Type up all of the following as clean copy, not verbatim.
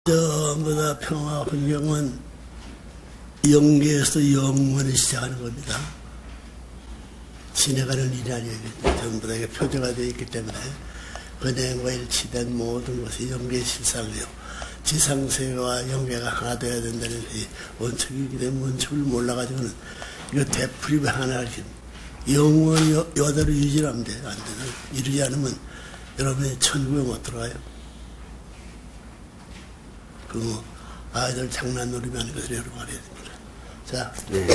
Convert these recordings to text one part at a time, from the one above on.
전부 다 평화 환경은 영계에서 영원히 시작하는 겁니다. 지나가는 일이 아니거든요. 전부 다 표제가 되어 있기 때문에 은행과 일치된 모든 것이 영계의 실상이요. 지상세계와 영계가 하나 되어야 된다는 이 원칙이기 때문에 원칙을 몰라가지고는 이거 되풀이를 하나 하긴 영원히 여대로 유지하면 돼요. 안 되면 이루지 않으면 여러분이 천국에 못 들어가요. 그 아이들 장난놀이만 하는 것을 여러분 알아야 됩니다. 자, 네.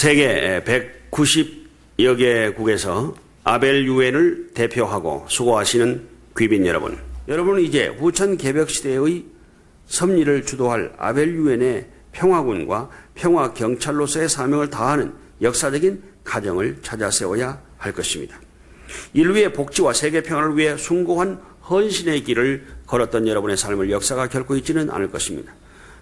세계 190여 개국에서 아벨 유엔을 대표하고 수고하시는 귀빈 여러분, 여러분은 이제 후천 개벽 시대의 섭리를 주도할 아벨 유엔의 평화군과 평화 경찰로서의 사명을 다하는 역사적인 가정을 찾아 세워야 할 것입니다. 인류의 복지와 세계 평화를 위해 숭고한 헌신의 길을 걸었던 여러분의 삶을 역사가 결코 잊지는 않을 것입니다.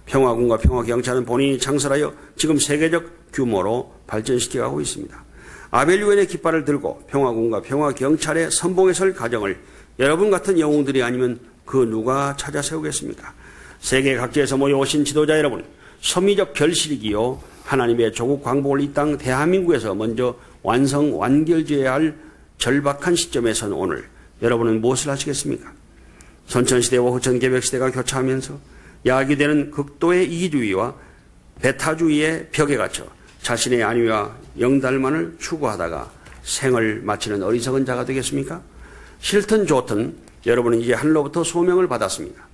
평화군과 평화경찰은 본인이 창설하여 지금 세계적 규모로 발전시켜가고 있습니다. 아벨 유엔의 깃발을 들고 평화군과 평화경찰의 선봉에 설 가정을 여러분 같은 영웅들이 아니면 그 누가 찾아 세우겠습니까? 세계 각지에서 모여오신 지도자 여러분, 섭리적 결실이기요 하나님의 조국 광복을 이 땅 대한민국에서 먼저 완결지어야 할 절박한 시점에 선 오늘 여러분은 무엇을 하시겠습니까? 선천시대와 후천개벽시대가 교차하면서 야기되는 극도의 이기주의와 배타주의의 벽에 갇혀 자신의 안위와 영달만을 추구하다가 생을 마치는 어리석은 자가 되겠습니까? 싫든 좋든 여러분은 이제 하늘로부터 소명을 받았습니다.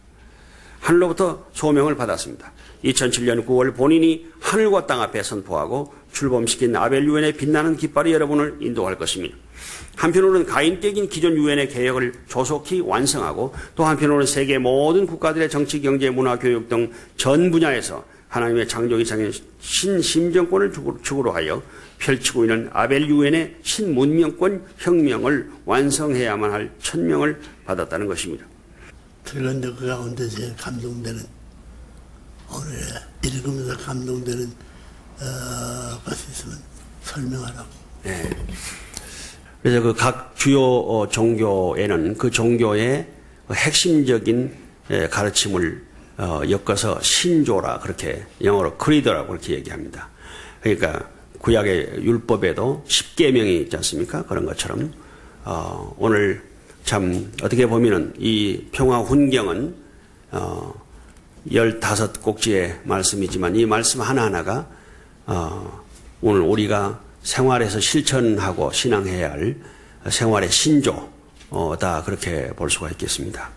하늘로부터 소명을 받았습니다. 2007년 9월 본인이 하늘과 땅 앞에 선포하고 출범시킨 아벨 유엔의 빛나는 깃발이 여러분을 인도할 것입니다. 한편으로는 가인 깨긴 기존 유엔의 개혁을 조속히 완성하고 또 한편으로는 세계 모든 국가들의 정치, 경제, 문화, 교육 등 전 분야에서 하나님의 창조 이상의 신심정권을 축으로 하여 펼치고 있는 아벨 유엔의 신문명권 혁명을 완성해야만 할 천명을 받았다는 것입니다. 그런데 그 가운데 제일 감동되는 오늘 읽으면서 감동되는 것이 있으면 설명하라고. 네. 그래서 그 각 주요 종교에는 그 종교의 핵심적인 가르침을 엮어서 신조라 그렇게 영어로 크리드라고 그렇게 얘기합니다. 그러니까 구약의 율법에도 10계명이 있지 않습니까? 그런 것처럼 오늘 참 어떻게 보면은 이 평화 훈경은 15꼭지의 말씀이지만 이 말씀 하나하나가 오늘 우리가 생활에서 실천하고 신앙해야 할 생활의 신조다 그렇게 볼 수가 있겠습니다.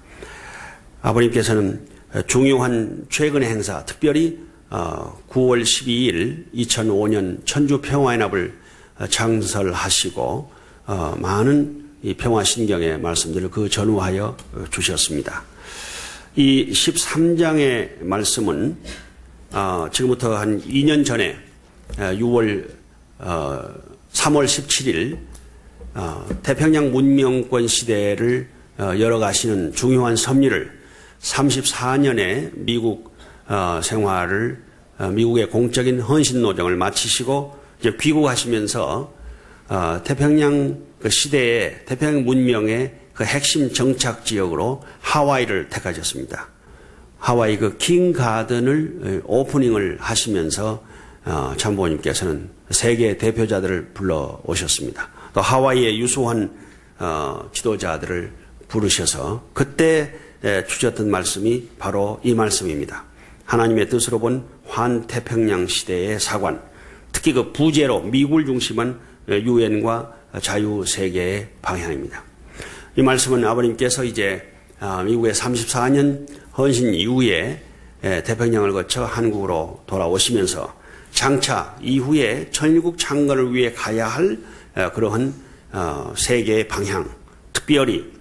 아버님께서는 중요한 최근의 행사, 특별히 9월 12일 2005년 천주평화연합을 창설하시고 많은 이 평화신경의 말씀들을 그 전후하여 주셨습니다. 이 13장의 말씀은 지금부터 한 2년 전에 3월 17일 태평양 문명권 시대를 열어가시는 중요한 섭리를 34년의 미국 생활을 미국의 공적인 헌신 노정을 마치시고 이제 귀국하시면서 태평양 그 시대의 태평양 문명의 그 핵심 정착 지역으로 하와이를 택하셨습니다. 하와이 그 킹 가든을 오프닝을 하시면서 참부모님께서는 세계 대표자들을 불러 오셨습니다. 또 하와이의 유수한 지도자들을 부르셔서 그때 주셨던 말씀이 바로 이 말씀입니다. 하나님의 뜻으로 본 환태평양 시대의 사관, 특히 그 부제로 미국을 중심한 유엔과 자유세계의 방향입니다. 이 말씀은 아버님께서 이제 미국의 34년 헌신 이후에 태평양을 거쳐 한국으로 돌아오시면서 장차 이후에 천일국 창건을 위해 가야 할 그러한 세계의 방향, 특별히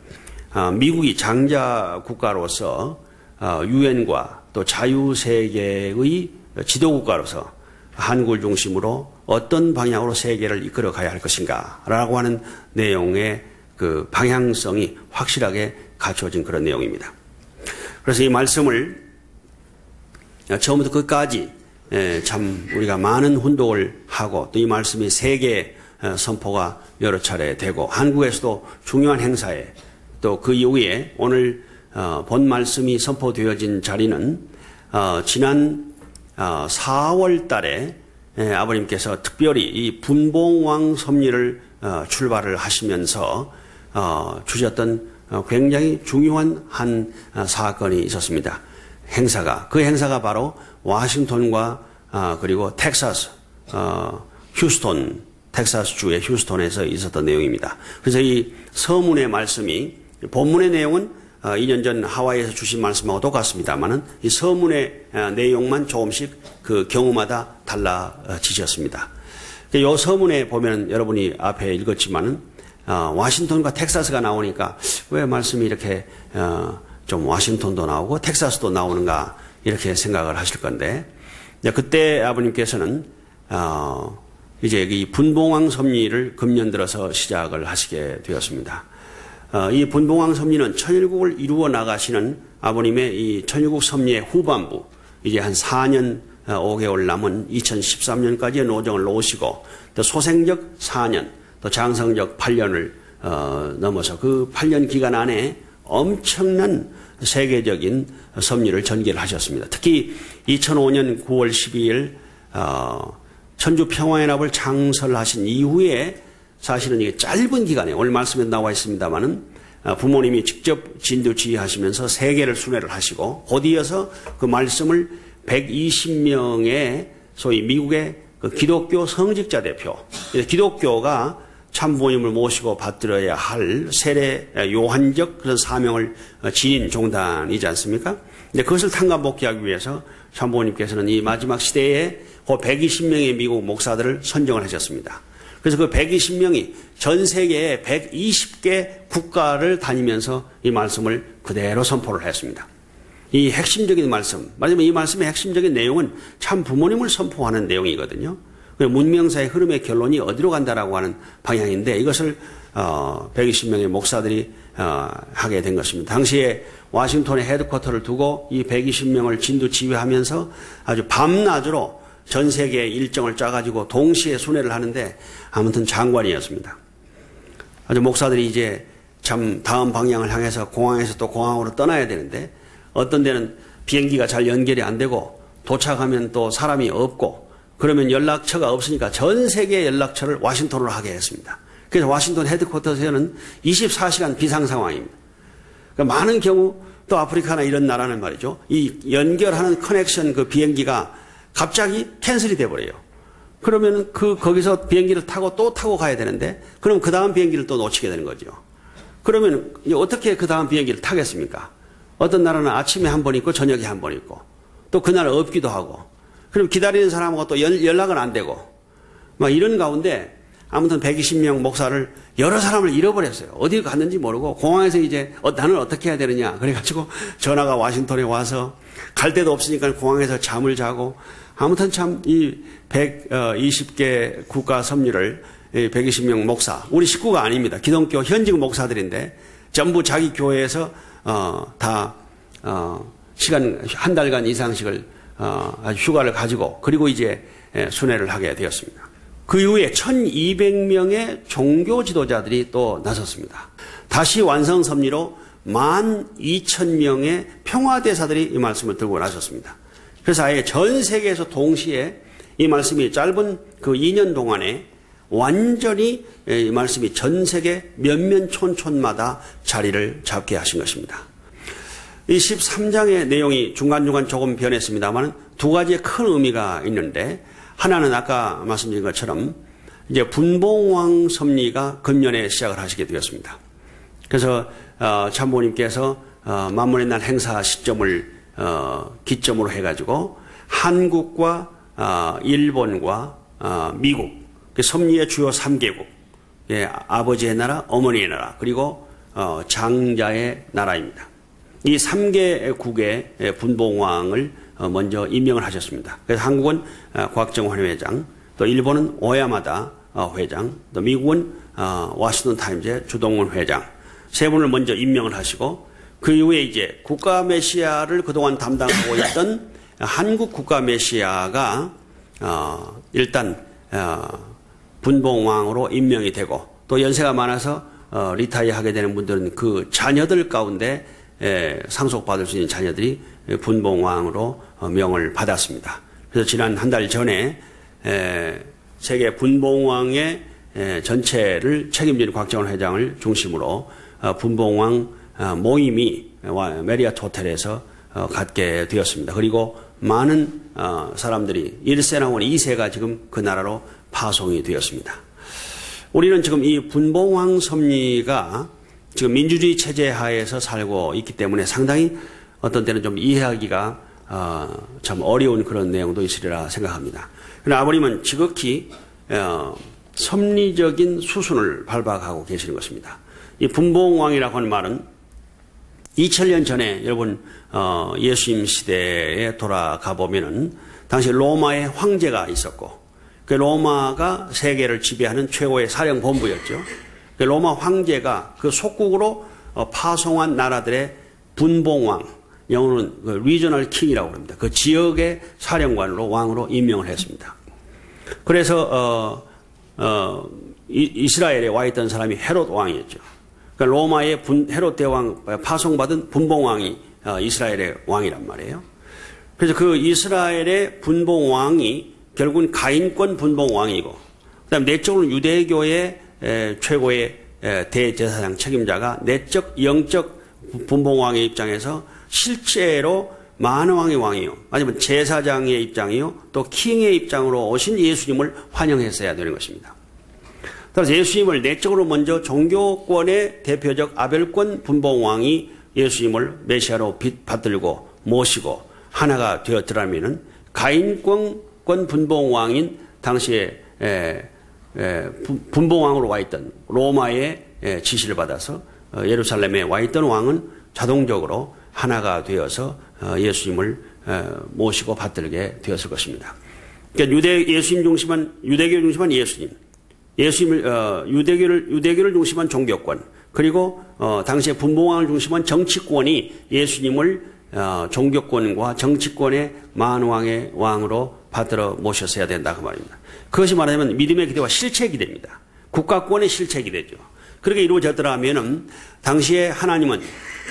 미국이 장자 국가로서 유엔과 또 자유세계의 지도국가로서 한국을 중심으로 어떤 방향으로 세계를 이끌어 가야 할 것인가 라고 하는 내용의 그 방향성이 확실하게 갖춰진 그런 내용입니다. 그래서 이 말씀을 처음부터 끝까지 참 우리가 많은 훈독을 하고 또 이 말씀이 세계 선포가 여러 차례 되고 한국에서도 중요한 행사에 또 그 이후에 오늘 본 말씀이 선포되어진 자리는 지난 4월 달에 아버님께서 특별히 이 분봉왕 섭리를 출발을 하시면서 주셨던 굉장히 중요한 한 사건이 있었습니다. 그 행사가 바로 워싱턴과 그리고 텍사스, 휴스톤, 텍사스주의 휴스톤에서 있었던 내용입니다. 그래서 이 서문의 말씀이 본문의 내용은 2년 전 하와이에서 주신 말씀하고 똑같습니다만은 이 서문의 내용만 조금씩 그 경우마다 달라지셨습니다. 이 서문에 보면 여러분이 앞에 읽었지만은 워싱턴과 텍사스가 나오니까 왜 말씀이 이렇게 좀 워싱턴도 나오고 텍사스도 나오는가 이렇게 생각을 하실 건데 그때 아버님께서는 이제 이 분봉왕 섭리를 금년 들어서 시작을 하시게 되었습니다. 이 분봉왕 섭리는 천일국을 이루어 나가시는 아버님의 이 천일국 섭리의 후반부 이제 한 4년 5개월 남은 2013년까지의 노정을 놓으시고 또 소생적 4년 또 장성적 8년을 넘어서 그 8년 기간 안에 엄청난 세계적인 섭리를 전개를 하셨습니다. 특히 2005년 9월 12일 천주평화연합을 창설하신 이후에 사실은 이게 짧은 기간에 오늘 말씀에 나와 있습니다만은 부모님이 직접 진두 지휘하시면서 세계를 순회를 하시고 곧 이어서 그 말씀을 120명의 소위 미국의 그 기독교 성직자 대표, 기독교가 참부모님을 모시고 받들어야 할 세례 요한적 그런 사명을 지닌 종단이지 않습니까? 근데 그것을 탕감복귀하기 위해서 참부모님께서는 이 마지막 시대에 그 120명의 미국 목사들을 선정을 하셨습니다. 그래서 그 120명이 전 세계의 120개 국가를 다니면서 이 말씀을 그대로 선포를 했습니다. 이 핵심적인 말씀, 말하자면 이 말씀의 핵심적인 내용은 참 부모님을 선포하는 내용이거든요. 문명사의 흐름의 결론이 어디로 간다라고 하는 방향인데 이것을 120명의 목사들이 하게 된 것입니다. 당시에 워싱턴에 헤드쿼터를 두고 이 120명을 진두 지휘하면서 아주 밤낮으로 전 세계의 일정을 짜가지고 동시에 순회를 하는데 아무튼 장관이었습니다. 아주 목사들이 이제 참 다음 방향을 향해서 공항에서 또 공항으로 떠나야 되는데 어떤 데는 비행기가 잘 연결이 안 되고 도착하면 또 사람이 없고 그러면 연락처가 없으니까 전 세계 연락처를 워싱턴으로 하게 했습니다. 그래서 워싱턴 헤드쿼터에서는 24시간 비상 상황입니다. 그러니까 많은 경우 또 아프리카나 이런 나라는 말이죠. 이 연결하는 커넥션 그 비행기가 갑자기 캔슬이 돼버려요. 그러면 거기서 비행기를 타고 또 타고 가야 되는데 그럼 그 다음 비행기를 또 놓치게 되는 거죠. 그러면 어떻게 그 다음 비행기를 타겠습니까? 어떤 나라는 아침에 한 번 있고 저녁에 한 번 있고 또 그날 없기도 하고 그럼 기다리는 사람하고 또 연락은 안 되고 막 이런 가운데 아무튼 120명 목사를 여러 사람을 잃어버렸어요. 어디 갔는지 모르고 공항에서 이제 나는 어떻게 해야 되느냐 그래가지고 전화가 워싱턴에 와서 갈 데도 없으니까 공항에서 잠을 자고 아무튼 참 이 120개 국가 섭리를 120명 목사 우리 식구가 아닙니다. 기독교 현직 목사들인데 전부 자기 교회에서 시간 한 달간 이상씩을 휴가를 가지고 그리고 이제 순회를 하게 되었습니다. 그 이후에 1200명의 종교 지도자들이 또 나섰습니다. 다시 완성 섭리로 12,000명의 평화대사들이 이 말씀을 들고 나섰습니다. 그래서 아예 전 세계에서 동시에 이 말씀이 짧은 그 2년 동안에 완전히 이 말씀이 전 세계 면면촌촌마다 자리를 잡게 하신 것입니다. 이 13장의 내용이 중간중간 조금 변했습니다만 두 가지의 큰 의미가 있는데 하나는 아까 말씀드린 것처럼 이제 분봉왕 섭리가 금년에 시작을 하시게 되었습니다. 그래서 참모님께서 만문의 날 행사 시점을 기점으로 해가지고 한국과 일본과 미국 섭리의 주요 3개국 아버지의 나라, 어머니의 나라 그리고 장자의 나라입니다. 이 3개국의 분봉왕을 먼저 임명을 하셨습니다. 그래서 한국은 곽정환 회장, 또 일본은 오야마다 회장, 또 미국은 워싱턴 타임즈의 주동훈 회장 세 분을 먼저 임명을 하시고 그 이후에 이제 국가 메시아를 그동안 담당하고 있던 한국 국가 메시아가 일단 분봉왕으로 임명이 되고 또 연세가 많아서 리타이어하게 되는 분들은 그 자녀들 가운데 상속받을 수 있는 자녀들이 분봉왕으로 명을 받았습니다. 그래서 지난 한 달 전에 세계 분봉왕의 전체를 책임진 곽정원 회장을 중심으로 분봉왕 모임이 메리어트 호텔에서 갖게 되었습니다. 그리고 많은 사람들이 1세 나온 2세가 지금 그 나라로 파송이 되었습니다. 우리는 지금 이 분봉왕 섭리가 지금 민주주의 체제 하에서 살고 있기 때문에 상당히 어떤 때는 좀 이해하기가 참 어려운 그런 내용도 있으리라 생각합니다. 그러나 아버님은 지극히 섭리적인 수순을 밟아가고 계시는 것입니다. 이 분봉왕이라고 하는 말은 2000년 전에 여러분 예수님 시대에 돌아가 보면은 당시 로마의 황제가 있었고 그 로마가 세계를 지배하는 최고의 사령본부였죠. 그 로마 황제가 그 속국으로 파송한 나라들의 분봉왕, 영어로는 그 리저널 킹이라고 합니다. 그 지역의 사령관으로 왕으로 임명을 했습니다. 그래서 이스라엘에 와 있던 사람이 헤롯 왕이었죠. 그러니까 로마의 헤롯 대왕 파송받은 분봉왕이 이스라엘의 왕이란 말이에요. 그래서 그 이스라엘의 분봉왕이 결국은 가인권 분봉왕이고 그다음에 내적으로는 유대교의 최고의 대제사장 책임자가 내적 영적 분봉왕의 입장에서 실제로 만왕의 왕이요 아니면 제사장의 입장이요 또 킹의 입장으로 오신 예수님을 환영했어야 되는 것입니다. 따라서 예수님을 내적으로 먼저 종교권의 대표적 아벨권 분봉왕이 예수님을 메시아로 받들고 모시고 하나가 되었더라면은 가인권 분봉왕인 당시에 분봉왕으로 와 있던 로마의 지시를 받아서 예루살렘에 와 있던 왕은 자동적으로 하나가 되어서 예수님을 모시고 받들게 되었을 것입니다. 그러니까 유대교를 중심한 유대교를 중심한 종교권, 그리고 당시에 분봉왕을 중심한 정치권이 예수님을 종교권과 정치권의 만왕의 왕으로 받들어 모셨어야 된다 그 말입니다. 그것이 말하자면 믿음의 기대와 실체 기대입니다. 국가권의 실체 기대죠. 그렇게 이루어졌더라면은 당시에 하나님은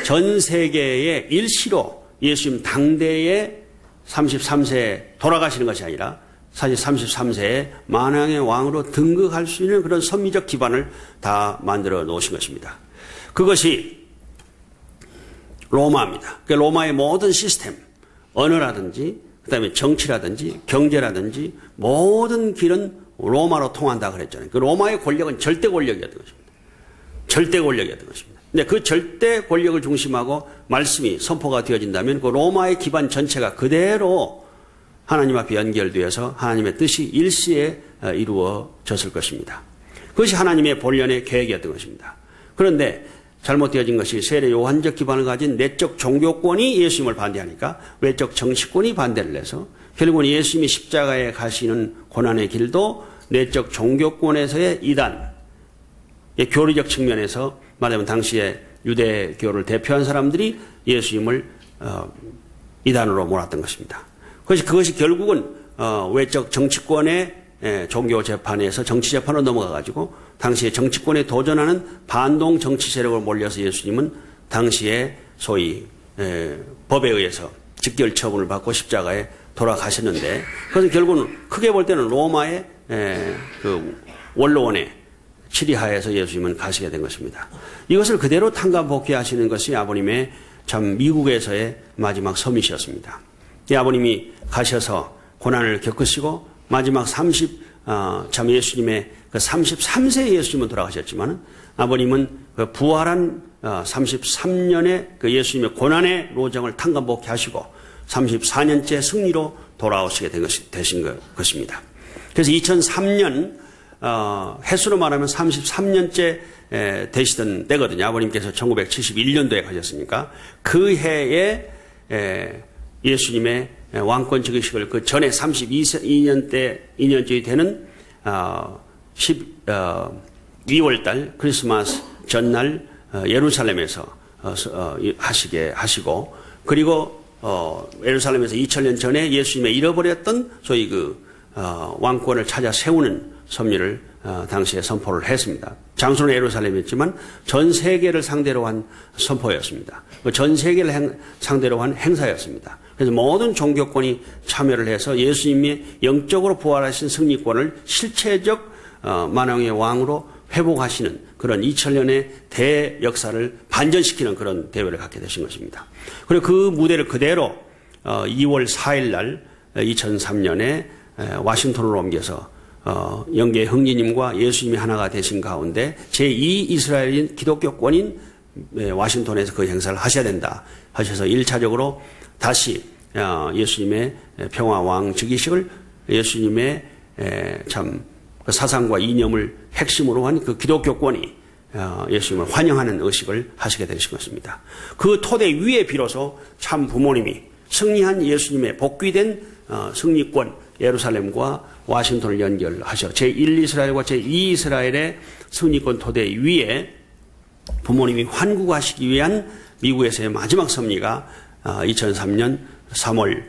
전 세계의 일시로 예수님 당대의 33세에 돌아가시는 것이 아니라 사실 33세에 만왕의 왕으로 등극할 수 있는 그런 섭리적 기반을 다 만들어 놓으신 것입니다. 그것이 로마입니다. 그 로마의 모든 시스템, 언어라든지 그다음에 정치라든지 경제라든지 모든 길은 로마로 통한다 그랬잖아요. 그 로마의 권력은 절대 권력이었던 것입니다. 절대 권력이었던 것입니다. 근데 그 절대 권력을 중심하고 말씀이 선포가 되어진다면 그 로마의 기반 전체가 그대로 하나님 앞에 연결되어서 하나님의 뜻이 일시에 이루어졌을 것입니다. 그것이 하나님의 본연의 계획이었던 것입니다. 그런데 잘못되어진 것이 세례 요한적 기반을 가진 내적 종교권이 예수님을 반대하니까 외적 정치권이 반대를 해서 결국은 예수님이 십자가에 가시는 고난의 길도 내적 종교권에서의 이단, 교리적 측면에서 말하자면 당시에 유대교를 대표한 사람들이 예수님을 이단으로 몰았던 것입니다. 그것이 결국은 외적 정치권의 종교 재판에서 정치 재판으로 넘어가 가지고 당시에 정치권에 도전하는 반동 정치 세력을 몰려서 예수님은 당시에 소위 법에 의해서 직결 처분을 받고 십자가에 돌아가셨는데 그것은 결국은 크게 볼 때는 로마의 그 원로원의 치리하에서 예수님은 가시게 된 것입니다. 이것을 그대로 탕감복귀하시는 것이 아버님의 참 미국에서의 마지막 섭리셨습니다. 이 아버님이 가셔서 고난을 겪으시고 마지막 참 예수님의 그 33세에 예수님은 돌아가셨지만 아버님은 그 부활한 33년의 그 예수님의 고난의 로정을 탕감복귀 하시고 34년째 승리로 돌아오시게 되신 것입니다. 그래서 2003년 해수로 말하면 33년째 되시던 때거든요. 아버님께서 1971년도에 가셨으니까 그 해에 예수님의 왕권 즉위식을 그 전에 2년째 되는 2월달 크리스마스 전날 예루살렘에서 하시고 그리고 예루살렘에서 2000년 전에 예수님의 잃어버렸던 소위 그 왕권을 찾아 세우는 섭리를 당시에 선포를 했습니다. 장소는 예루살렘이었지만 전 세계를 상대로 한 선포였습니다. 전 세계를 상대로 한 행사였습니다. 그래서 모든 종교권이 참여를 해서 예수님이 영적으로 부활하신 승리권을 실체적 만왕의 왕으로 회복하시는 그런 2000년의 대역사를 반전시키는 그런 대회를 갖게 되신 것입니다. 그리고 그 무대를 그대로 2월 4일 날 2003년에 와싱턴으로 옮겨서 영계 형제님과 예수님이 하나가 되신 가운데 제2 이스라엘인 기독교권인 와싱턴에서 그 행사를 하셔야 된다 하셔서 1차적으로 다시 예수님의 평화왕 즉위식을 예수님의 참 사상과 이념을 핵심으로 한 그 기독교권이 예수님을 환영하는 의식을 하시게 되신 것입니다. 그 토대 위에 비로소 참 부모님이 승리한 예수님의 복귀된 승리권 예루살렘과 와싱턴을 연결하셔 제1 이스라엘과 제2 이스라엘의 승리권 토대 위에 부모님이 환국하시기 위한 미국에서의 마지막 섭리가 2003년 3월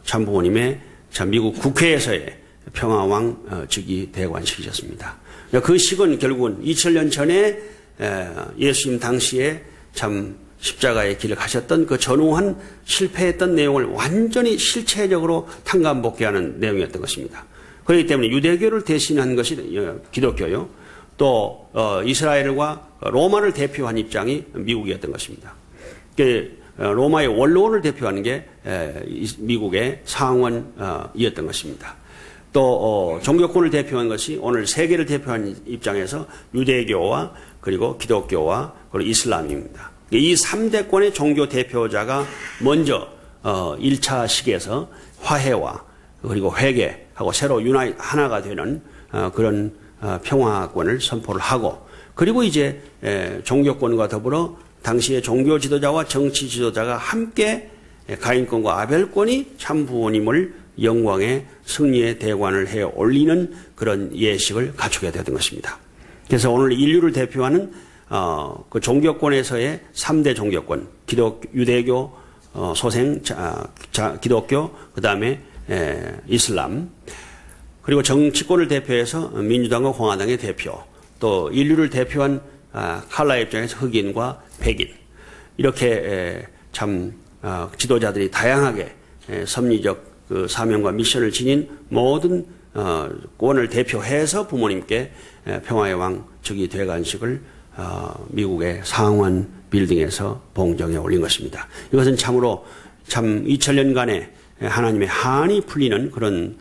참 부모님의 참 미국 국회에서의 평화왕 즉위 대관식이셨습니다. 그 식은 결국은 2000년 전에 예수님 당시에 참 십자가의 길을 가셨던 그 전후한 실패했던 내용을 완전히 실체적으로 탕감복귀하는 내용이었던 것입니다. 그렇기 때문에 유대교를 대신한 것이 기독교요. 또 이스라엘과 로마를 대표한 입장이 미국이었던 것입니다. 로마의 원로원을 대표하는 게 미국의 상원이었던 것입니다. 또 종교권을 대표한 것이 오늘 세계를 대표하는 입장에서 유대교와 그리고 기독교와 그리고 이슬람입니다. 이 3대권의 종교 대표자가 먼저 1차 시기에서 화해와 그리고 회개하고 새로 하나가 되는 그런 평화권을 선포를 하고 그리고 이제 종교권과 더불어 당시의 종교 지도자와 정치 지도자가 함께 가인권과 아벨권이 참 부모님을 영광의 승리의 대관을 해 올리는 그런 예식을 갖추게 되던 것입니다. 그래서 오늘 인류를 대표하는 그 종교권에서의 3대 종교권, 유대교, 소생, 기독교, 그 다음에 이슬람, 그리고 정치권을 대표해서 민주당과 공화당의 대표, 또 인류를 대표한 칼라 입장에서 흑인과 백인, 이렇게 참 지도자들이 다양하게 섭리적 그 사명과 미션을 지닌 모든 권을 대표해서 부모님께 평화의 왕 즉위 대관식을 미국의 상원 빌딩에서 봉정해 올린 것입니다. 이것은 참으로 참 2000년간의 하나님의 한이 풀리는 그런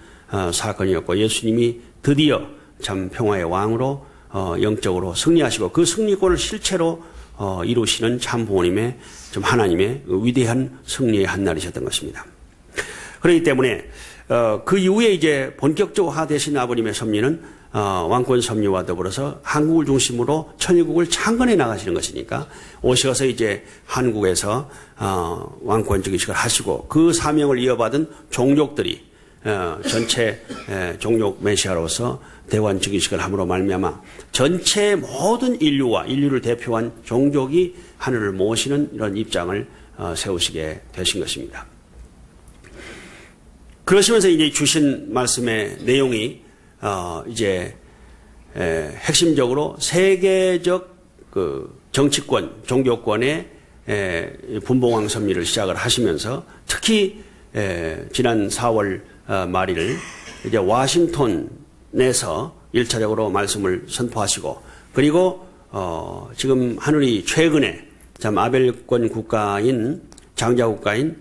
사건이었고 예수님이 드디어 참 평화의 왕으로 영적으로 승리하시고 그 승리권을 실체로 이루시는 참 부모님의 좀 하나님의 위대한 승리의 한 날이셨던 것입니다. 그렇기 때문에 그 이후에 이제 본격적화 되신 아버님의 섭리는 왕권 섭리와 더불어서 한국을 중심으로 천일국을 창건해 나가시는 것이니까 오셔서 이제 한국에서 왕권 즉위식을 하시고 그 사명을 이어받은 종족들이 전체 종족 메시아로서 대관 즉위식을 함으로 말미암아 전체 모든 인류를 대표한 종족이 하늘을 모시는 이런 입장을 세우시게 되신 것입니다. 그러시면서 이제 주신 말씀의 내용이 이제 핵심적으로 세계적 그 정치권, 종교권의 분봉왕 섭리를 시작을 하시면서 특히 지난 4월 말일 이제 와싱턴에서 1차적으로 말씀을 선포하시고 그리고 지금 하늘이 최근에 참 아벨권 국가인 장자국가인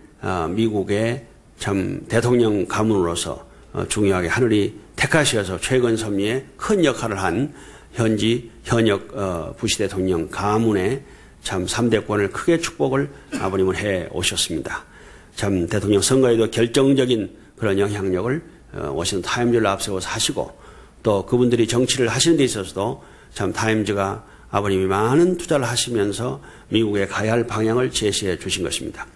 미국의 참 대통령 가문으로서 중요하게 하늘이 택하셔서 최근 섭리에 큰 역할을 한 현역 부시 대통령 가문의 참 3대권을 크게 축복을 아버님은 해 오셨습니다. 참 대통령 선거에도 결정적인 그런 영향력을 워싱턴 타임즈를 앞세워서 하시고 또 그분들이 정치를 하시는 데 있어서도 참 타임즈가 아버님이 많은 투자를 하시면서 미국에 가야 할 방향을 제시해 주신 것입니다.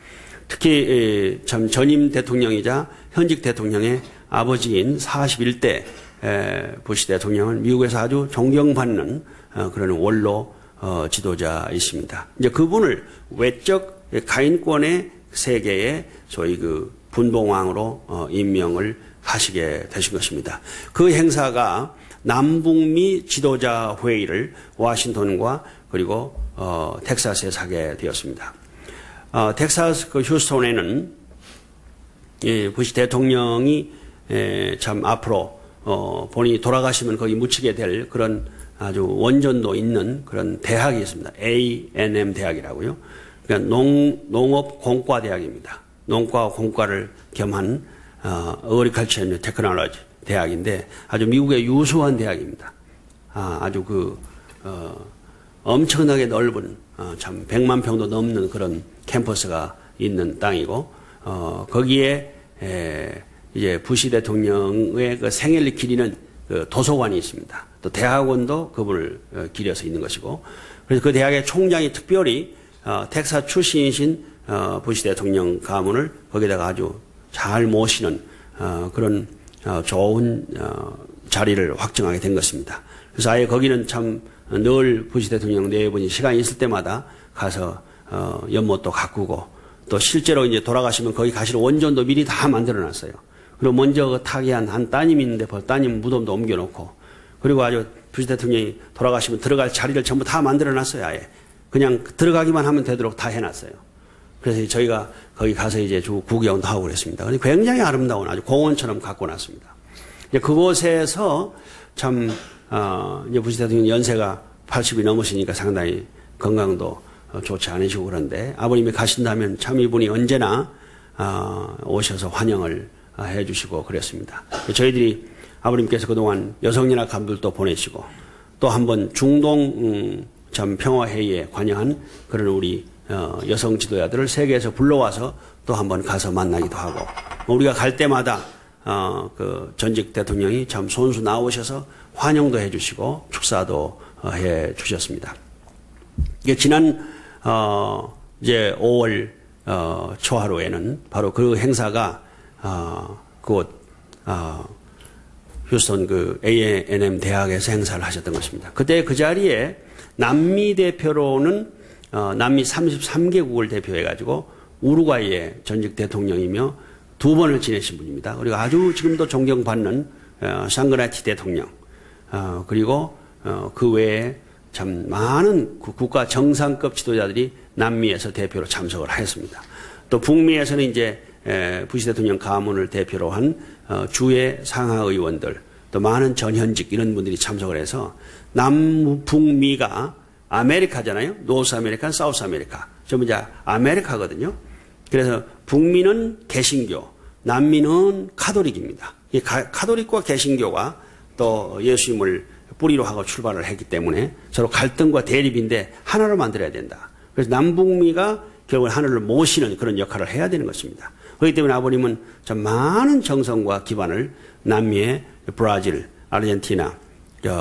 특히 참 전임 대통령이자 현직 대통령의 아버지인 41대 부시 대통령은 미국에서 아주 존경받는 그런 원로 지도자이십니다. 이제 그분을 외적 가인권의 세계의 소위 그 분봉왕으로 임명을 하시게 되신 것입니다. 그 행사가 남북미 지도자 회의를 워싱턴과 그리고 텍사스에서 하게 되었습니다. 텍사스 그 휴스톤에는 부시 대통령이 참 앞으로 본인이 돌아가시면 거기 묻히게 될 그런 아주 원전도 있는 그런 대학이 있습니다. A&M 대학이라고요. 그러니까 농업공과대학입니다. 농과와 공과를 겸한 Agriculture and Technology 대학인데 아주 미국의 유수한 대학입니다. 아주 엄청나게 넓은 참 100만 평도 넘는 그런 캠퍼스가 있는 땅이고 거기에 이제 부시 대통령의 그 생애를 기리는 그 도서관이 있습니다. 또 대학원도 그분을 기려서 있는 것이고 그래서 그 대학의 총장이 특별히 텍사스 출신이신 부시 대통령 가문을 거기다가 아주 잘 모시는 그런 좋은 자리를 확정하게 된 것입니다. 그래서 아예 거기는 참 늘 부시 대통령 네 분이 시간이 있을 때마다 가서 연못도 가꾸고 또 실제로 이제 돌아가시면 거기 가실 원전도 미리 다 만들어 놨어요. 그리고 먼저 타기한 한 따님이 있는데 따님 무덤도 옮겨놓고 그리고 아주 부시 대통령이 돌아가시면 들어갈 자리를 전부 다 만들어 놨어요. 아예 그냥 들어가기만 하면 되도록 다 해놨어요. 그래서 저희가 거기 가서 이제 구경도 하고 그랬습니다. 근데 굉장히 아름다운 아주 공원처럼 갖고 놨습니다. 이제 그곳에서 참 이제 부시 대통령 연세가 80이 넘으시니까 상당히 건강도 좋지 않으시고 그런데 아버님이 가신다면 참 이분이 언제나 오셔서 환영을 해주시고 그랬습니다. 저희들이 아버님께서 그동안 여성연합 간부들도 보내시고 또 한번 중동 참 평화회의에 관여한 그런 우리 여성 지도자들을 세계에서 불러와서 또 한번 가서 만나기도 하고 우리가 갈 때마다 그 전직 대통령이 참 손수 나오셔서 환영도 해주시고 축사도 해주셨습니다. 이게 지난 이제 5월 초하루에는 바로 그 행사가 그곳 휴스턴 그 A&M 대학에서 행사를 하셨던 것입니다. 그때 그 자리에 남미 대표로는 남미 33개국을 대표해가지고 우루과이의 전직 대통령이며 2번을 지내신 분입니다. 그리고 아주 지금도 존경받는 샹그라티 대통령 그리고 그 외에 참 많은 국가 정상급 지도자들이 남미에서 대표로 참석을 하였습니다. 또 북미에서는 이제 부시 대통령 가문을 대표로 한 주의 상하 의원들 또 많은 전현직 이런 분들이 참석을 해서 남북미가 아메리카잖아요. 노스 아메리카, 사우스 아메리카. 전부 이제 아메리카거든요. 그래서 북미는 개신교, 남미는 카톨릭입니다. 이 카톨릭과 개신교가 또 예수님을 뿌리로 하고 출발을 했기 때문에 서로 갈등과 대립인데 하나로 만들어야 된다. 그래서 남북미가 결국 하늘을 모시는 그런 역할을 해야 되는 것입니다. 그렇기 때문에 아버님은 참 많은 정성과 기반을 남미의 브라질, 아르헨티나,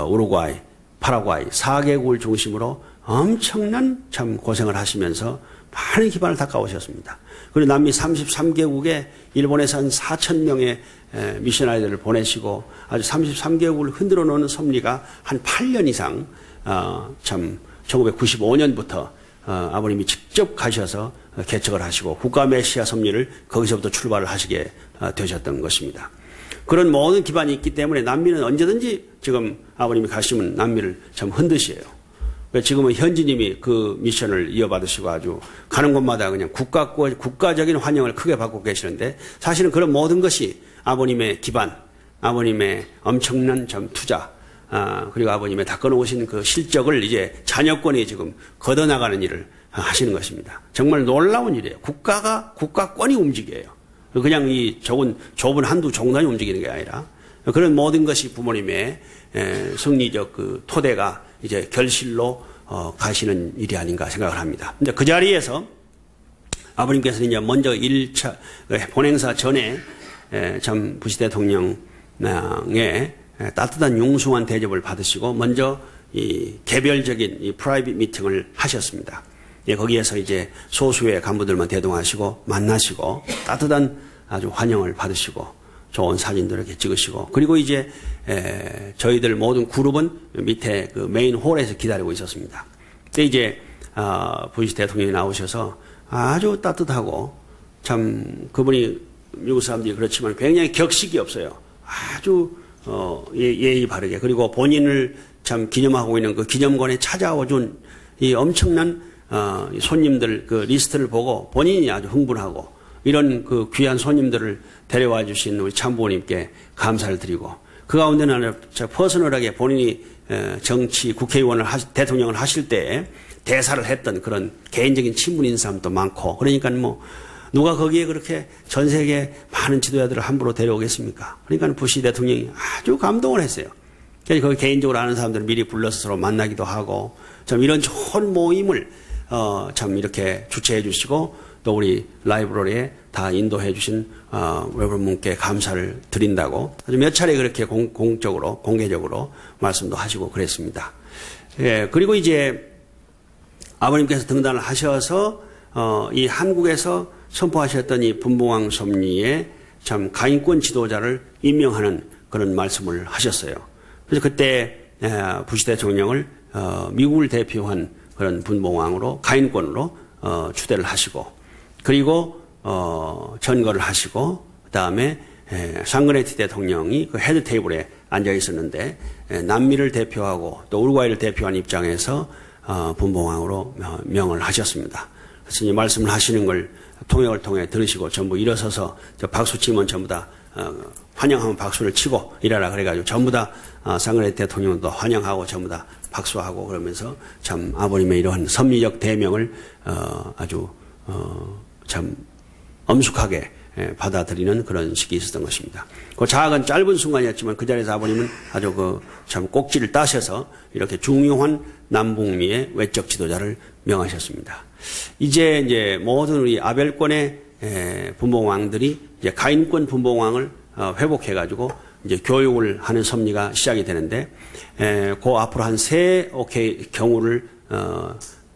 우루과이, 파라과이 4개국을 중심으로 엄청난 참 고생을 하시면서 많은 기반을 닦아오셨습니다. 그리고 남미 33개국에 일본에서 한 4,000명의 미셔나리들을 보내시고 아주 33개국을 흔들어 놓는 섭리가 한 8년 이상 참 1995년부터 아버님이 직접 가셔서 개척을 하시고 국가 메시아 섭리를 거기서부터 출발을 하시게 되셨던 것입니다. 그런 모든 기반이 있기 때문에 남미는 언제든지 지금 아버님이 가시면 남미를 참 흔드시에요. 지금은 현지님이 그 미션을 이어받으시고 아주 가는 곳마다 그냥 국가적인 환영을 크게 받고 계시는데 사실은 그런 모든 것이 아버님의 기반, 아버님의 엄청난 참 투자, 그리고 아버님의 닦아놓으신 그 실적을 이제 자녀권이 지금 걷어나가는 일을 하시는 것입니다. 정말 놀라운 일이에요. 국가권이 움직여요. 그냥 이 좁은 한두 종단이 움직이는 게 아니라 그런 모든 것이 부모님의 승리적 그 토대가 이제 결실로 가시는 일이 아닌가 생각을 합니다. 근데 그 자리에서 아버님께서는 이제 먼저 1차 본행사 전에 참 부시 대통령의 따뜻한 융숭한 대접을 받으시고 먼저 이 개별적인 이 프라이빗 미팅을 하셨습니다. 예, 거기에서 이제 소수의 간부들만 대동하시고 만나시고 따뜻한 아주 환영을 받으시고 좋은 사진들을 이렇게 찍으시고 그리고 이제 저희들 모든 그룹은 밑에 그 메인 홀에서 기다리고 있었습니다. 그때 이제 부시 대통령이 나오셔서 아주 따뜻하고 참 그분이 미국 사람들이 그렇지만 굉장히 격식이 없어요. 아주 예의 바르게 그리고 본인을 참 기념하고 있는 그 기념관에 찾아와준 이 엄청난 손님들 그 리스트를 보고 본인이 아주 흥분하고 이런 그 귀한 손님들을 데려와 주신 우리 참부모님께 감사를 드리고 그 가운데는 퍼스널하게 본인이 정치 국회의원을 대통령을 하실 때 대사를 했던 그런 개인적인 친분인 사람도 많고 그러니까 뭐 누가 거기에 그렇게 전 세계 많은 지도자들을 함부로 데려오겠습니까? 그러니까 부시 대통령이 아주 감동을 했어요. 그래서 거기 개인적으로 아는 사람들을 미리 불러서 서로 만나기도 하고 참 이런 좋은 모임을 참 이렇게 주최해 주시고 또 우리 라이브러리에 다 인도해 주신 레버런드분께 감사를 드린다고 아주 몇 차례 그렇게 공적으로 공개적으로 말씀도 하시고 그랬습니다. 예, 그리고 이제 아버님께서 등단을 하셔서 이 한국에서 선포하셨던 이 분봉왕 섭리의 참 가인권 지도자를 임명하는 그런 말씀을 하셨어요. 그래서 그때 부시 대통령을 미국을 대표한 그런 분봉왕으로 가인권으로 추대를 하시고 그리고 전거를 하시고 그다음에 샹그레티 대통령이 그 헤드 테이블에 앉아 있었는데 남미를 대표하고 또 우루과이를 대표한 입장에서 분봉왕으로 명을 하셨습니다. 그래서 이 말씀을 하시는 걸 통역을 통해 들으시고 전부 일어서서 박수 치면 전부 다 환영하면 박수를 치고 이래라 그래가지고 전부 다 샹그레티 대통령도 환영하고 전부 다 박수하고 그러면서 참 아버님의 이러한 섭리적 대명을 아주 참 엄숙하게 받아들이는 그런 시기 있었던 것입니다. 그 작은 짧은 순간이었지만 그 자리에서 아버님은 아주 그 참 꼭지를 따셔서 이렇게 중요한 남북미의 외적 지도자를 명하셨습니다. 이제 모든 우리 아벨권의 분봉왕들이 이제 가인권 분봉왕을 회복해가지고 이제 교육을 하는 섭리가 시작이 되는데, 그 앞으로 한 세 경우를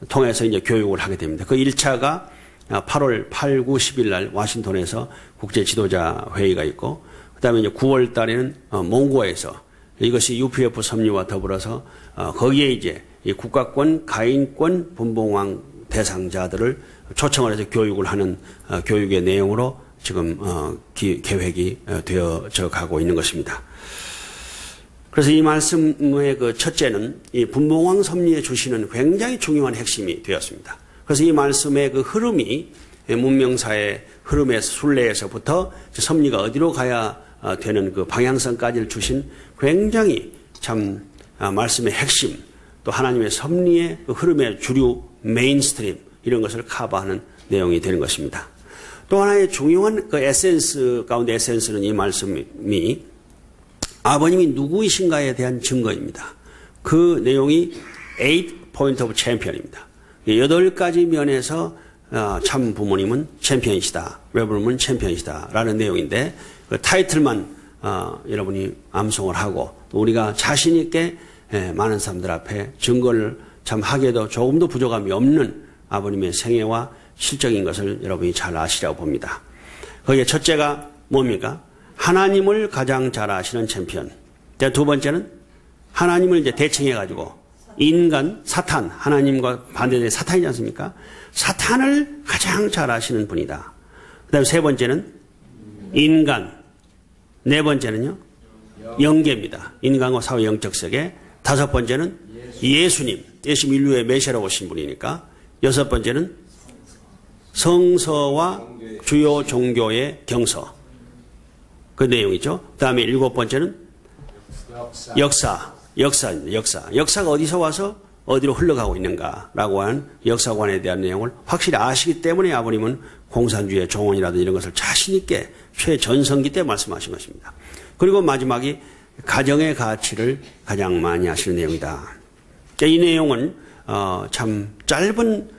통해서 이제 교육을 하게 됩니다. 그 1차가 8월 8, 9, 10일 날 워싱턴에서 국제 지도자 회의가 있고, 그 다음에 이제 9월 달에는 몽고에서 이것이 UPF 섭리와 더불어서 거기에 이제 이 국가권, 가인권, 분봉왕 대상자들을 초청을 해서 교육을 하는 교육의 내용으로 지금 계획이 되어져 가고 있는 것입니다. 그래서 이 말씀의 그 첫째는 이 분봉왕 섭리에 주시는 굉장히 중요한 핵심이 되었습니다. 그래서 이 말씀의 그 흐름이 문명사의 흐름에서 순례에서부터 섭리가 어디로 가야 되는 그 방향성까지를 주신 굉장히 참 말씀의 핵심 또 하나님의 섭리의 그 흐름의 주류 메인스트림 이런 것을 커버하는 내용이 되는 것입니다. 또 하나의 중요한 그 에센스 가운데 에센스는 이 말씀이 아버님이 누구이신가에 대한 증거입니다. 그 내용이 8 of champion입니다. 8가지 면에서 참 부모님은 챔피언이시다. 레버런드는 챔피언이시다. 라는 내용인데 그 타이틀만 여러분이 암송을 하고 또 우리가 자신 있게 많은 사람들 앞에 증거를 참 하기에도 조금도 부족함이 없는 아버님의 생애와 실적인 것을 여러분이 잘 아시라고 봅니다. 거기에 첫째가 뭡니까? 하나님을 가장 잘 아시는 챔피언. 두 번째는 하나님을 이제 대칭해가지고 인간, 사탄, 하나님과 반대되는 사탄이지 않습니까? 사탄을 가장 잘 아시는 분이다. 그 다음에 세 번째는 인간, 네 번째는요, 영계입니다. 인간과 사회 영적 세계. 다섯 번째는 예수님 인류의 메시아로 오신 분이니까. 여섯 번째는 성서와 주요 종교의 경서. 그 내용이죠. 그 다음에 일곱 번째는 역사입니다. 역사가 어디서 와서 어디로 흘러가고 있는가라고 하는 역사관에 대한 내용을 확실히 아시기 때문에 아버님은 공산주의의 종언이라든지 이런 것을 자신 있게 최전성기 때 말씀하신 것입니다. 그리고 마지막이 가정의 가치를 가장 많이 하시는 내용이다. 이 내용은 참 짧은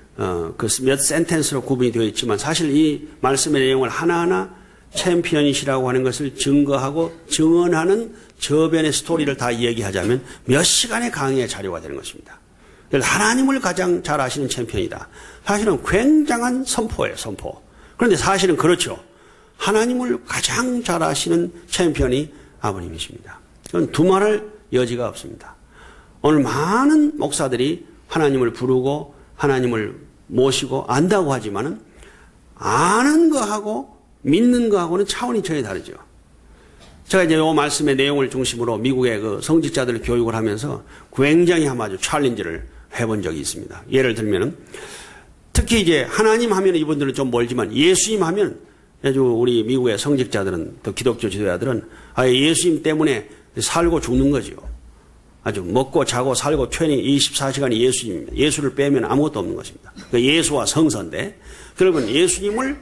그 몇 센텐스로 구분이 되어 있지만 사실 이 말씀의 내용을 하나하나 챔피언이시라고 하는 것을 증거하고 증언하는 저변의 스토리를 다 얘기하자면 몇 시간의 강의의 자료가 되는 것입니다. 그래서 하나님을 가장 잘 아시는 챔피언이다. 사실은 굉장한 선포예요, 선포. 그런데 사실은 그렇죠. 하나님을 가장 잘 아시는 챔피언이 아버님이십니다. 그건 두말할 여지가 없습니다. 오늘 많은 목사들이 하나님을 부르고 하나님을 모시고 안다고 하지만은 아는 거하고 믿는 거하고는 차원이 전혀 다르죠. 제가 이제 이 말씀의 내용을 중심으로 미국의 그 성직자들 교육을 하면서 굉장히 아주 챌린지를 해본 적이 있습니다. 예를 들면은 특히 이제 하나님 하면 이분들은 좀 멀지만 예수님 하면 아주 우리 미국의 성직자들은 또 기독교 지도자들은 예수님 때문에 살고 죽는 거죠. 아주 먹고 자고 살고 24시간이 예수님입니다. 예수를 빼면 아무것도 없는 것입니다. 그러니까 예수와 성서인데, 그러면 예수님을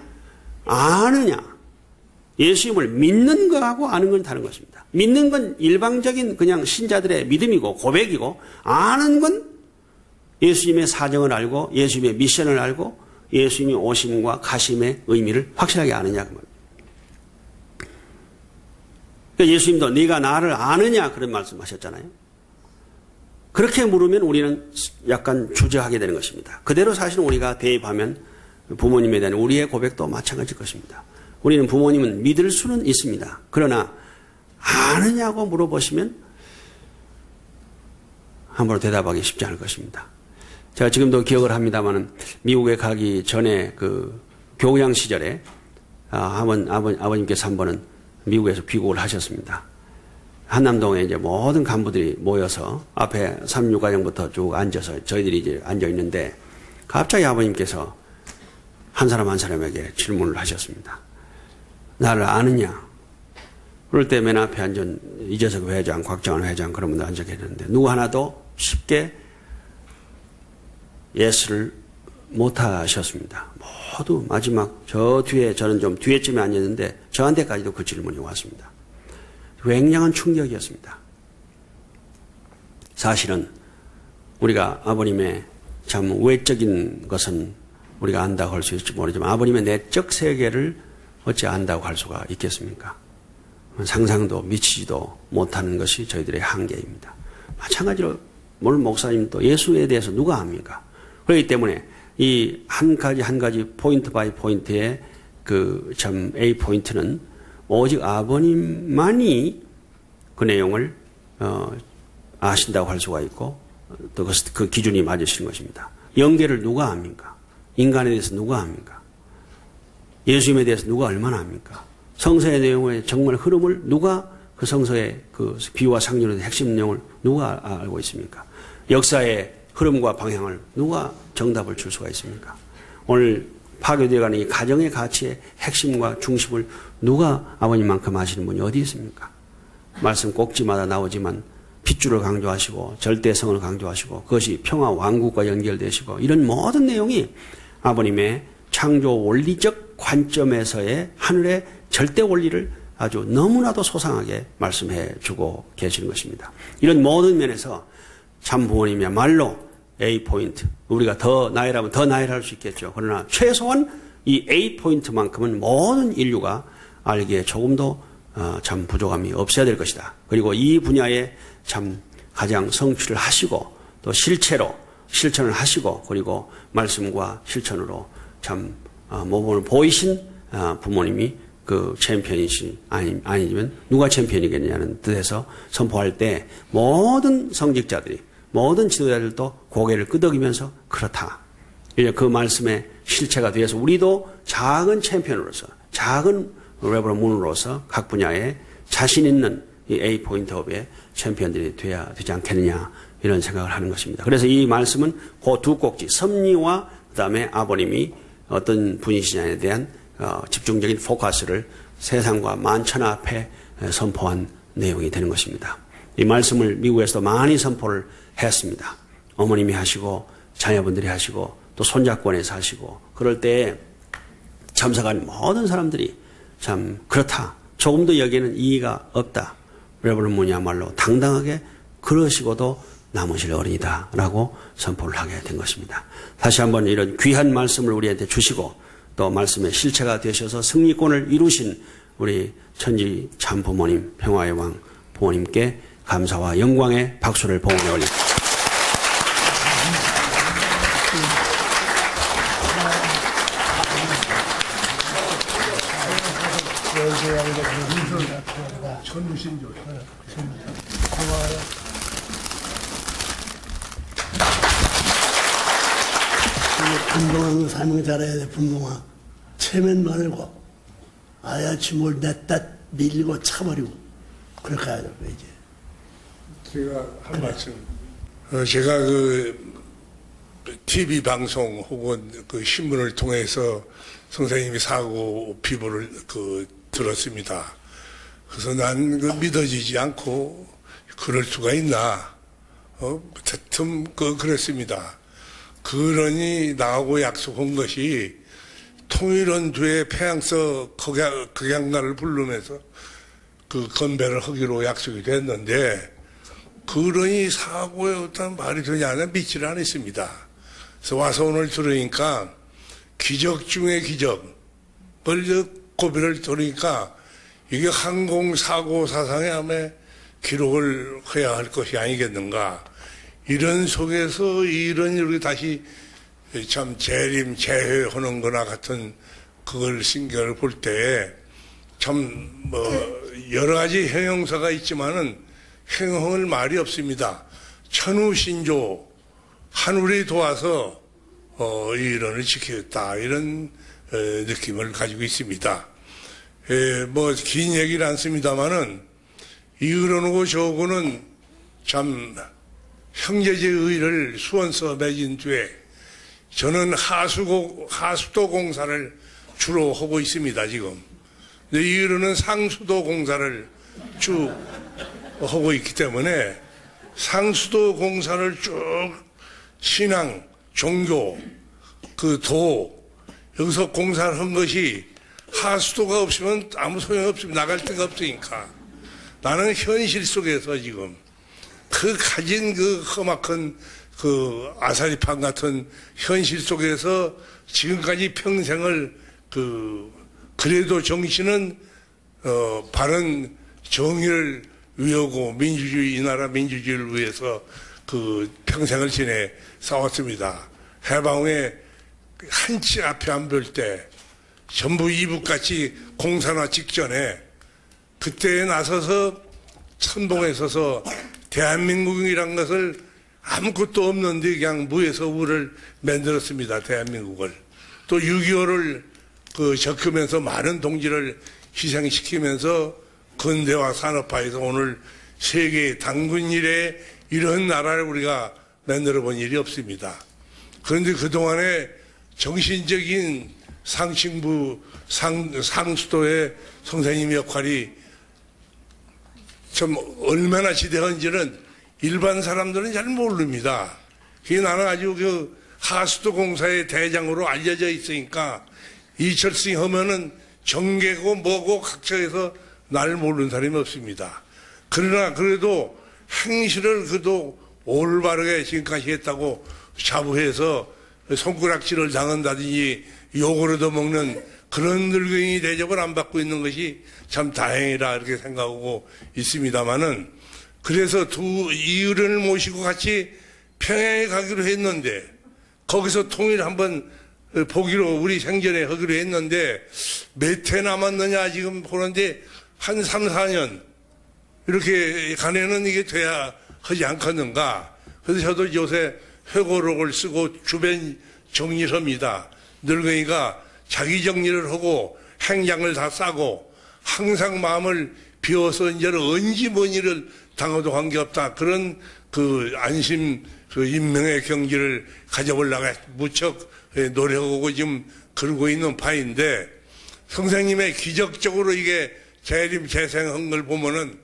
아느냐, 예수님을 믿는 거하고 아는 건 다른 것입니다. 믿는 건 일방적인 그냥 신자들의 믿음이고 고백이고, 아는 건 예수님의 사정을 알고 예수님의 미션을 알고 예수님의 오심과 가심의 의미를 확실하게 아느냐 그 말입니다. 그러니까 예수님도 네가 나를 아느냐 그런 말씀하셨잖아요. 그렇게 물으면 우리는 약간 주저하게 되는 것입니다. 그대로 사실은 우리가 대입하면 부모님에 대한 우리의 고백도 마찬가지일 것입니다. 우리는 부모님은 믿을 수는 있습니다. 그러나 아느냐고 물어보시면 함부로 대답하기 쉽지 않을 것입니다. 제가 지금도 기억을 합니다만은 미국에 가기 전에 그 교양 시절에 아버님께서 한 번은 미국에서 귀국을 하셨습니다. 한남동에 이제 모든 간부들이 모여서 앞에 3.6과정부터 쭉 앉아서 저희들이 이제 앉아 있는데 갑자기 아버님께서 한 사람 한 사람에게 질문을 하셨습니다. 나를 아느냐? 그럴 때 맨 앞에 앉은 이재석 회장, 곽정환 회장 그런 분들 앉아 계셨는데 누구 하나도 쉽게 예스를 못 하셨습니다. 모두 마지막 저 뒤에 저는 좀 뒤에쯤에 앉았는데 저한테까지도 그 질문이 왔습니다. 굉장한 충격이었습니다. 사실은 우리가 아버님의 참 외적인 것은 우리가 안다고 할 수 있을지 모르지만 아버님의 내적 세계를 어찌 안다고 할 수가 있겠습니까? 상상도 미치지도 못하는 것이 저희들의 한계입니다. 마찬가지로 오늘 목사님도 예수에 대해서 누가 압니까? 그렇기 때문에 이 한 가지 포인트 바이 포인트의 그 참 A 포인트는 오직 아버님만이 그 내용을 아신다고 할 수가 있고 또 그 기준이 맞으시는 것입니다. 영계를 누가 압니까? 인간에 대해서 누가 압니까? 예수님에 대해서 누가 얼마나 압니까? 성서의 내용의 정말 흐름을 누가 그 성서의 그 비유와 상징의 핵심 내용을 누가 알고 있습니까? 역사의 흐름과 방향을 누가 정답을 줄 수가 있습니까? 오늘 파괴되어가는 이 가정의 가치의 핵심과 중심을 누가 아버님만큼 아시는 분이 어디 있습니까? 말씀 꼭지마다 나오지만 핏줄을 강조하시고 절대성을 강조하시고 그것이 평화 왕국과 연결되시고 이런 모든 내용이 아버님의 창조 원리적 관점에서의 하늘의 절대 원리를 아주 너무나도 소상하게 말씀해 주고 계시는 것입니다. 이런 모든 면에서 참 부모님이야말로 A 포인트. 우리가 더 나열하면 더 나열할 수 있겠죠. 그러나 최소한 이 A 포인트만큼은 모든 인류가 알기에 조금도 참 부족함이 없어야 될 것이다. 그리고 이 분야에 참 가장 성취를 하시고 또 실체로 실천을 하시고 그리고 말씀과 실천으로 참 모범을 보이신 부모님이 그 챔피언이시 아니면 누가 챔피언이겠냐는 뜻에서 선포할 때 모든 성직자들이 모든 지도자들도 고개를 끄덕이면서 그렇다. 이제 그 말씀의 실체가 되어서 우리도 작은 챔피언으로서 작은 레버런문으로서 각 분야에 자신 있는 이 A 포인트업의 챔피언들이 돼야 되지 않겠느냐 이런 생각을 하는 것입니다. 그래서 이 말씀은 그 두 꼭지 섭리와 그다음에 아버님이 어떤 분이시냐에 대한 집중적인 포커스를 세상과 만천하 앞에 선포한 내용이 되는 것입니다. 이 말씀을 미국에서도 많이 선포를 했습니다. 어머님이 하시고 자녀분들이 하시고 또 손자권에서 하시고 그럴 때 참석한 모든 사람들이 참 그렇다. 조금도 여기에는 이의가 없다. 레버런 문이야말로 당당하게 그러시고도 남으실 어린이다 라고 선포를 하게 된 것입니다. 다시 한번 이런 귀한 말씀을 우리한테 주시고 또 말씀의 실체가 되셔서 승리권을 이루신 우리 천지 참 부모님 평화의 왕 부모님께 감사와 영광의 박수를 봉헌해 올립니다. 분봉하는 삶을 잘해야 돼. 분봉아 체면 말고 아야치 뭘 냈다 밀고 차버리고 그렇게 하자고 이제. 제가 한 말씀. 제가 그 TV 방송 혹은 그 신문을 통해서 선생님이 사고 비보를 들었습니다. 그래서 난 믿어지지 않고 그럴 수가 있나? 대뜸 그랬습니다. 그러니 나하고 약속한 것이 통일원주의 폐양서 극양가를 부르면서 그 건배를 하기로 약속이 됐는데, 그러니 사고에 어떤 말이 되냐 믿지를 않았습니다. 그래서 와서 오늘 들으니까 기적 중에 기적을 고비를 들으니까 이게 항공사고 사상에 아마 기록을 해야 할 것이 아니겠는가. 이런 속에서 이런 일이 다시 참 재림, 재회하는 거나 같은 그걸 신경을 볼 때 참 여러 가지 형용사가 있지만은 행할 말이 없습니다. 천우신조, 하늘이 도와서 이 일원을 지켰다, 이런 느낌을 가지고 있습니다. 긴 얘기는 않습니다만은 이거는 저거는 참 형제제 의를 수원서 맺은 뒤에 저는 하수도 공사를 주로 하고 있습니다, 지금. 근데 이거는 상수도 공사를 쭉 하고 있기 때문에 상수도 공사를 쭉 신앙, 종교, 여기서 공사를 한 것이 하수도가 없으면 아무 소용이 없습니다. 나갈 데가 없으니까. 나는 현실 속에서 지금 가진 험악한 아사리판 같은 현실 속에서 지금까지 평생을 그래도 정신은 바른 정의를 위하고 민주주의, 이 나라 민주주의를 위해서 평생을 지내 싸웠습니다. 해방 후에 한치 앞에 안 볼 때 전부 이북같이 공산화 직전에 그때에 나서서 선봉에 서서 대한민국이란 것을 아무것도 없는데 그냥 무에서 우를 만들었습니다. 대한민국을. 또 6.25를 적으면서 많은 동지를 희생시키면서 근대화 산업화에서 오늘 세계 당군 이래 이런 나라를 우리가 만들어 본 일이 없습니다. 그런데 그동안에 정신적인 상수도의 선생님 역할이 좀 얼마나 지대한지는 일반 사람들은 잘 모릅니다. 그게 나는 아주 하수도 공사의 대장으로 알려져 있으니까 이철승이 하면은 정계고 뭐고 각처에서 나를 모르는 사람이 없습니다. 그러나 그래도 행실을 그도 올바르게 지금까지 했다고 자부해서 손가락질을 당한다든지 욕을 얻어먹는 그런 늙은이 대접을 안 받고 있는 것이 참 다행이라 이렇게 생각하고 있습니다만은, 그래서 이의를 모시고 같이 평양에 가기로 했는데 거기서 통일 한번 보기로 우리 생전에 하기로 했는데 몇 해 남았느냐 지금 보는데 한 3, 4년 이렇게 간에는 이게 돼야 하지 않겠는가. 그래서 저도 요새 회고록을 쓰고 주변 정리를 합니다. 늙은이가 자기 정리를 하고 행장을 다 싸고 항상 마음을 비워서 이제는 언제 뭔 일을 당해도 관계없다, 그런 안심 인명의 경지를 가져보려고 무척 노력하고 지금 그러고 있는 파인데, 선생님의 기적적으로 이게 재림 재생한 걸 보면은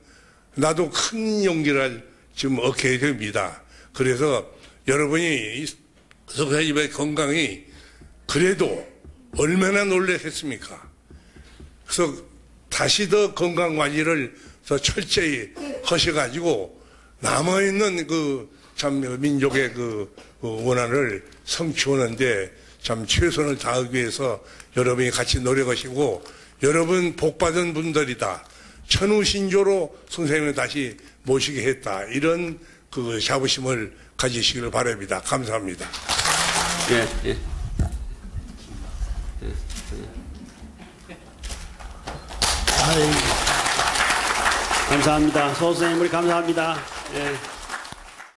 나도 큰 용기를 지금 얻게 됩니다. 그래서 여러분이 선생님의 건강이 그래도 얼마나 놀라셨습니까? 그래서 다시 더 건강 관리를 더 철저히 하셔가지고 남아있는 참 민족의 원한을 성취하는데 참 최선을 다하기 위해서 여러분이 같이 노력하시고, 여러분 복받은 분들이다, 천우신조로 선생님을 다시 모시게 했다, 이런 자부심을 가지시기를 바랍니다. 감사합니다. 예, 예. 감사합니다. 소 선생님, 우리 감사합니다. 예.